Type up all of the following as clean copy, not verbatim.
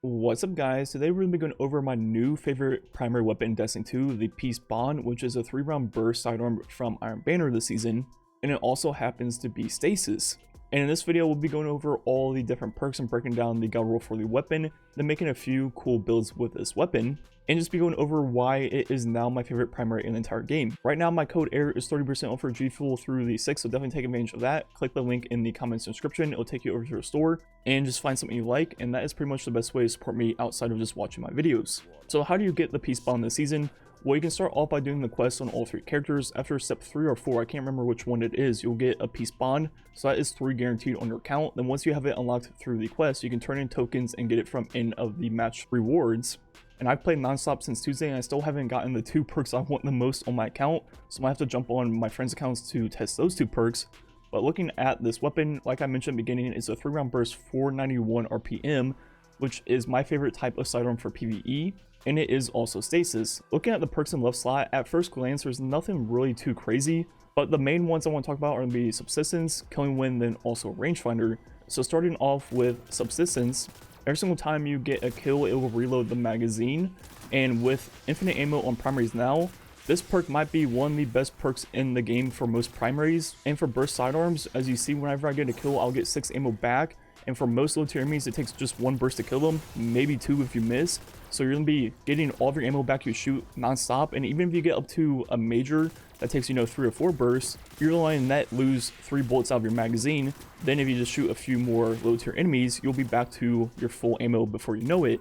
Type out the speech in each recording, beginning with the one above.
What's up guys, today we're going to be going over my new favorite primary weapon in Destiny 2, the Peacebond, which is a 3-round burst sidearm from Iron Banner this season, and it also happens to be Stasis. And in this video we'll be going over all the different perks and breaking down the god roll for the weapon, then making a few cool builds with this weapon, and just be going over why it is now my favorite primary in the entire game. Right now my code AIR is 30% off for G Fuel through the 6th, so definitely take advantage of that. Click the link in the comments description, it'll take you over to the store, and just find something you like, and that is pretty much the best way to support me outside of just watching my videos. So how do you get the Peacebond this season? Well, you can start off by doing the quest on all 3 characters. After step 3 or 4, I can't remember which one it is, you'll get a Peacebond, so that is 3 guaranteed on your account. Then once you have it unlocked through the quest, you can turn in tokens and get it from end of the match rewards. And I've played non-stop since Tuesday and I still haven't gotten the 2 perks I want the most on my account, so I might have to jump on my friends' accounts to test those 2 perks. But looking at this weapon, like I mentioned at the beginning, it's a 3-round burst 491 RPM, which is my favorite type of sidearm for PvE, and it is also stasis. Looking at the perks in the left slot, at first glance there's nothing really too crazy, but the main ones I want to talk about are going to be subsistence, killing wind, then also rangefinder. So starting off with subsistence, every single time you get a kill it will reload the magazine, and with infinite ammo on primaries now, this perk might be one of the best perks in the game for most primaries. And for burst sidearms, as you see, whenever I get a kill I'll get 6 ammo back, and for most low tier enemies it takes just 1 burst to kill them, maybe 2 if you miss. So you're going to be getting all of your ammo back you shoot non-stop, and even if you get up to a major that takes 3 or 4 bursts, you're going to net lose 3 bullets out of your magazine. Then if you just shoot a few more low tier enemies, you'll be back to your full ammo before you know it.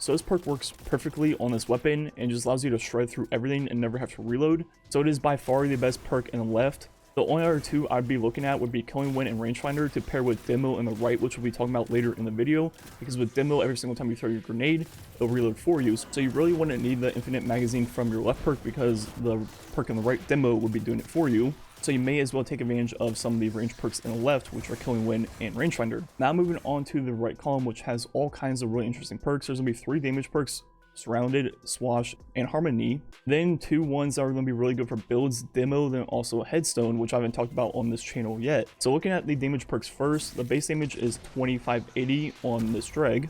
So this perk works perfectly on this weapon and just allows you to shred through everything and never have to reload. So it is by far the best perk in the left. The only other 2 I'd be looking at would be Killing Wind and Rangefinder to pair with Demo in the right, which we'll be talking about later in the video, because with Demo, every single time you throw your grenade, it'll reload for you. So you really wouldn't need the infinite magazine from your left perk, because the perk in the right, Demo, would be doing it for you. So you may as well take advantage of some of the range perks in the left, which are Killing Wind and Rangefinder. Now moving on to the right column, which has all kinds of really interesting perks. There's going to be 3 damage perks: Surrounded, Swash, and Harmony. Then 2 ones that are going to be really good for builds: Demo, then also Headstone, which I haven't talked about on this channel yet. So looking at the damage perks first, the base damage is 2580 on this Dreg.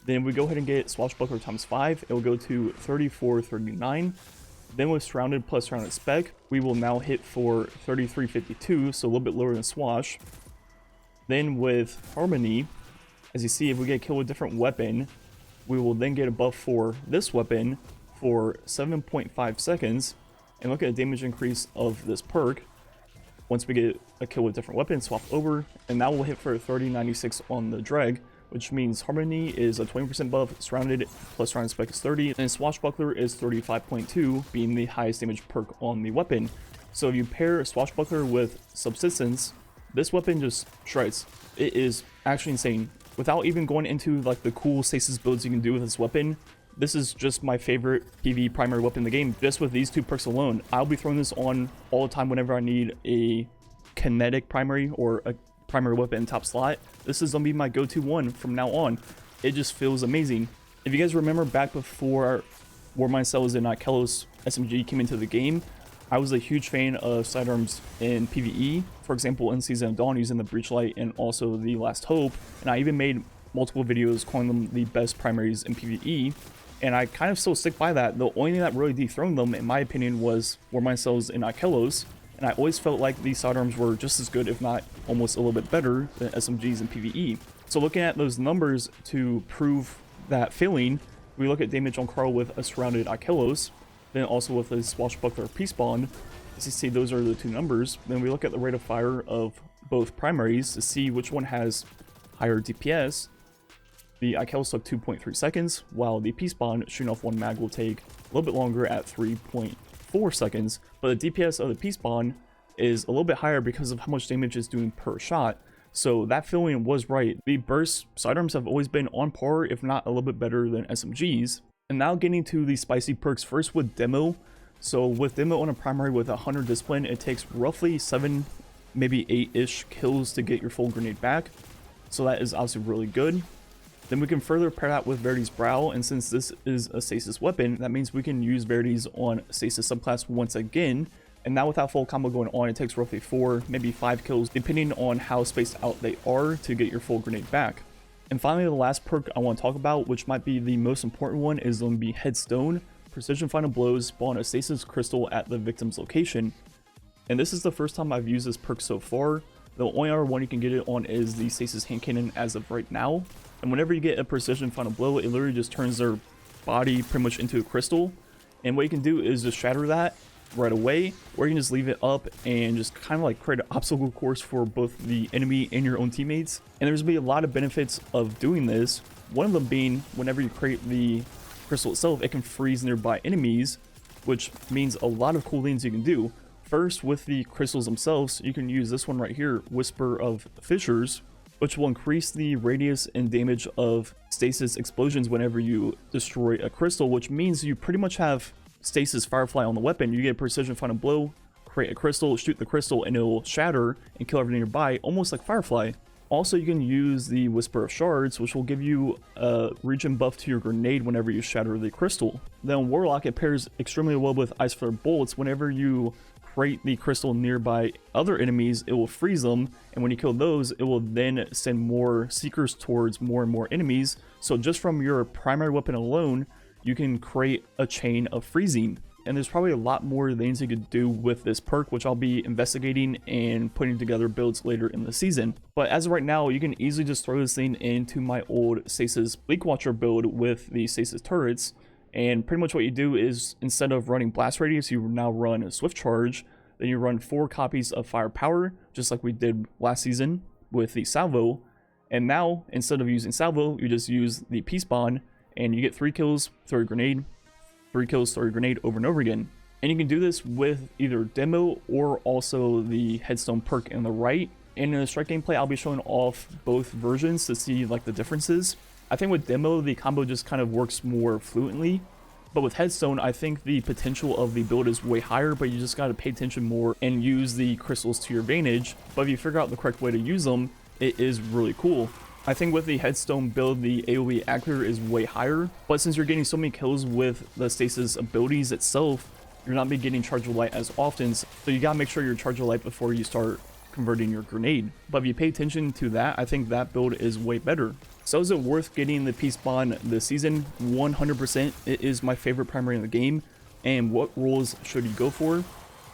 Then we go ahead and get Swashbuckler times 5, it will go to 3439. Then with Surrounded plus Surrounded Spec, we will now hit for 3352, so a little bit lower than Swash. Then with Harmony, as you see, if we get killed with a different weapon, we will then get a buff for this weapon for 7.5 seconds. And look at the damage increase of this perk. Once we get a kill with a different weapon, swap over, and now we'll hit for 3096 on the Dreg, which means Harmony is a 20% buff, Surrounded plus Surrounded Spec is 30, and Swashbuckler is 35.2, being the highest damage perk on the weapon. So if you pair Swashbuckler with Subsistence, this weapon just shreds. It is actually insane. Without even going into like the cool stasis builds you can do with this weapon, this is just my favorite PvE primary weapon in the game. Just with these 2 perks alone, I'll be throwing this on all the time whenever I need a kinetic primary or a primary weapon in top slot. This is gonna be my go-to one from now on. It just feels amazing. If you guys remember back before Warmind Cells and Kelos SMG came into the game, I was a huge fan of sidearms in PvE. For example, in Season of Dawn using the Breachlight and also the Last Hope, and I even made multiple videos calling them the best primaries in PvE, and I kind of still stick by that. The only thing that really dethroned them, in my opinion, was Warmind Cells and Kelos, and I always felt like these sidearms were just as good, if not almost a little bit better, than SMGs in PvE. So looking at those numbers to prove that feeling, we look at damage on Carl with a Surrounded Kelos, then also with a Swashbuckler Peacebond. As you see, those are the 2 numbers. Then we look at the rate of fire of both primaries to see which one has higher DPS. The Kelos took 2.3 seconds, while the Peacebond shooting off 1 mag will take a little bit longer at 3.4 seconds. But the DPS of the Peacebond is a little bit higher because of how much damage it's doing per shot. So that feeling was right. The burst sidearms have always been on par, if not a little bit better than SMGs. And now getting to the spicy perks, first with Demo. So with Demo on a primary with 100 discipline, it takes roughly 7, maybe 8-ish kills to get your full grenade back. So that is obviously really good. Then we can further pair that with Verity's Brow, and since this is a stasis weapon, that means we can use Verity's on stasis subclass once again. And now with that full combo going on, it takes roughly 4, maybe 5 kills, depending on how spaced out they are, to get your full grenade back. And finally, the last perk I want to talk about, which might be the most important one, is going to be Headstone. Precision final blows spawn a stasis crystal at the victim's location. And this is the first time I've used this perk so far. The only other one you can get it on is the Stasis hand cannon as of right now. And whenever you get a precision final blow, it literally just turns their body pretty much into a crystal. And what you can do is just shatter that right away, or you can just leave it up and just kind of like create an obstacle course for both the enemy and your own teammates. And there's gonna be a lot of benefits of doing this. One of them being, whenever you create the crystal itself, it can freeze nearby enemies, which means a lot of cool things you can do. First, with the crystals themselves, you can use this one right here, Whisper of Fissures, which will increase the radius and damage of stasis explosions whenever you destroy a crystal, which means you pretty much have Stasis Firefly on the weapon. You get a precision final blow, create a crystal, shoot the crystal, and it will shatter and kill everything nearby, almost like Firefly. Also, you can use the Whisper of Shards, which will give you a regen buff to your grenade whenever you shatter the crystal. Then Warlock, it pairs extremely well with Ice Flare Bolts. Whenever you create the crystal nearby other enemies, it will freeze them, and when you kill those, it will then send more Seekers towards more and more enemies. So just from your primary weapon alone, you can create a chain of freezing. And there's probably a lot more things you could do with this perk, which I'll be investigating and putting together builds later in the season. But as of right now, you can easily just throw this thing into my old Stasis Bleakwatcher build with the Stasis turrets. And pretty much what you do is, instead of running Blast Radius, you now run a Swift Charge. Then you run 4 copies of Firepower, just like we did last season with the Salvo. And now, instead of using Salvo, you just use the Peacebond, and you get 3 kills, throw your grenade, 3 kills, throw your grenade over and over again. And you can do this with either demo or also the Headstone perk in the right. And in the strike gameplay, I'll be showing off both versions to see like the differences. I think with demo, the combo just kind of works more fluently. But with Headstone, I think the potential of the build is way higher, but you just got to pay attention more and use the crystals to your advantage. But if you figure out the correct way to use them, it is really cool. I think with the Headstone build, the AoE accuracy is way higher, but since you're getting so many kills with the Stasis abilities itself, you're not be getting Charge of Light as often, so you gotta make sure you're Charge of Light before you start converting your grenade. But if you pay attention to that, I think that build is way better. So is it worth getting the Peacebond this season? 100%. It is my favorite primary in the game. And what roles should you go for?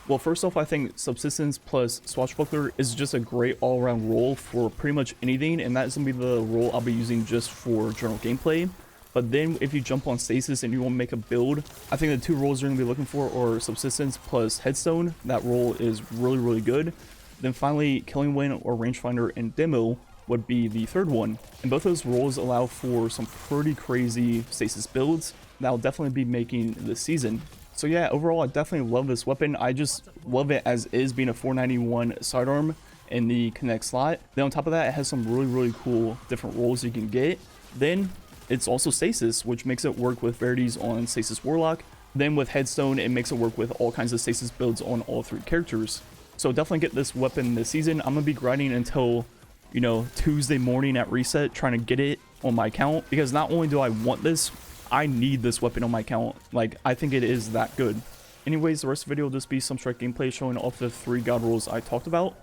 Well, first off, I think Subsistence plus Swashbuckler is just a great all-around role for pretty much anything, and that's going to be the role I'll be using just for general gameplay. But then if you jump on Stasis and you want to make a build, I think the 2 roles you're going to be looking for are Subsistence plus Headstone. That role is really, really good. Then finally, Killing Wind or Rangefinder and Demo would be the 3rd one. And both those roles allow for some pretty crazy Stasis builds that I'll definitely be making this season. So yeah, overall, I definitely love this weapon. I just love it as is, being a 491 sidearm in the Connect slot. Then on top of that, it has some really, really cool different roles you can get. Then it's also Stasis, which makes it work with Verities on Stasis Warlock. Then with Headstone, it makes it work with all kinds of Stasis builds on all 3 characters. So definitely get this weapon this season. I'm going to be grinding until, you know, Tuesday morning at reset, trying to get it on my account. Because not only do I want this, I need this weapon on my account. Like, I think it is that good. Anyways, the rest of the video will just be some strike gameplay showing off the 3 god rolls I talked about.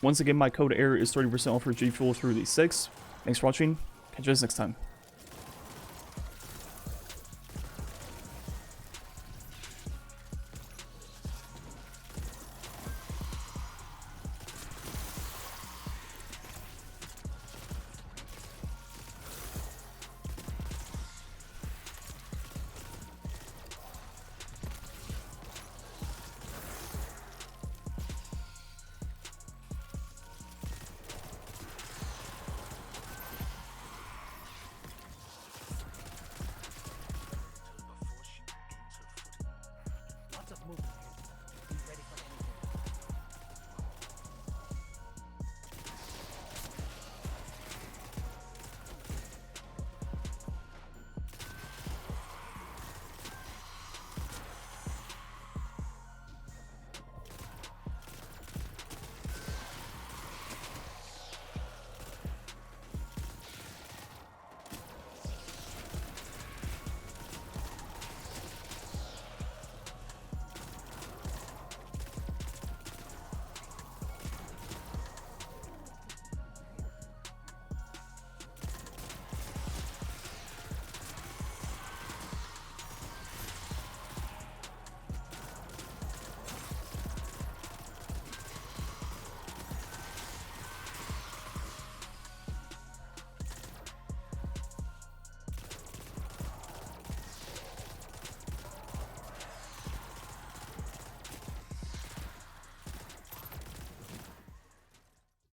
Once again, my code ERROR is 30% off for G Fuel through the 6. Thanks for watching. Catch you guys next time.